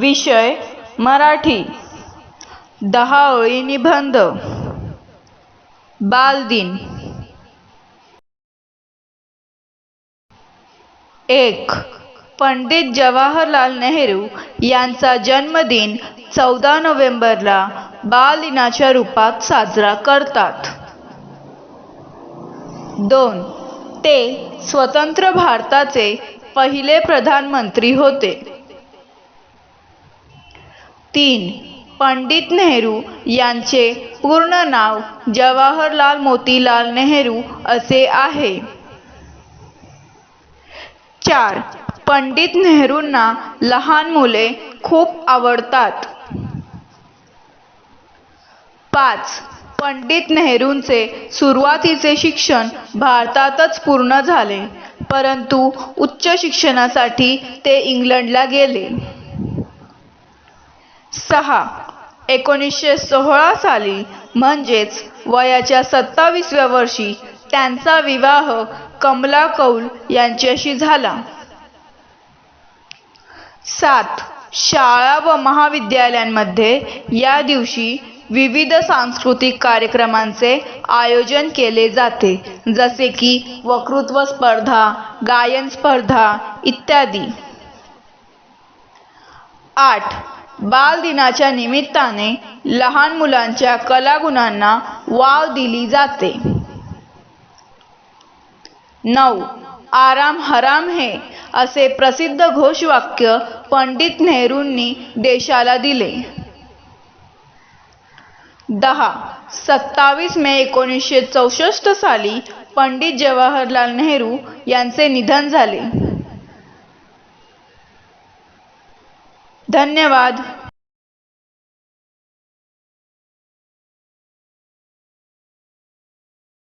विषय मराठी. 10 ओळी निबंध. बालदिन. 1. पंडित जवाहरलाल नेहरू यांचा जन्मदिन 14 नोव्हेंबरला बालदिनाच्या रूपात साजरा करतात. 2. ते स्वतंत्र भारताचे पहिले प्रधानमंत्री होते. 3. पंडित नेहरू यांचे पूर्ण नाव जवाहरलाल मोतीलाल नेहरू असे आहे. 4. पंडित नेहरूंना लहान मुले खूप आवडतात. 5. पंडित नेहरूंचे सुरुवातीचे शिक्षण भारतातच पूर्ण झाले, परंतु उच्च शिक्षणासाठी ते इंग्लंडला गेले. 6. 1916 साली म्हणजेच वयाच्या 27व्या वर्षी त्यांचा विवाह कमला कौल यांच्याशी झाला. 7. शाळा व महाविद्यालयांमध्ये या दिवशी विविध सांस्कृतिक कार्यक्रमांचे आयोजन केले जाते, जसे की वक्तृत्व स्पर्धा, गायन स्पर्धा इत्यादी. 8. बालदिनाच्या निमित्ताने लहान मुलांच्या कलागुणांना वाव दिली जाते. 9. आराम हराम है असे प्रसिद्ध घोषवाक्य पंडित नेहरूंनी देशाला दिले. 10. 27 मे 1964 साली पंडित जवाहरलाल नेहरू यांचे निधन झाले. धन्यवाद.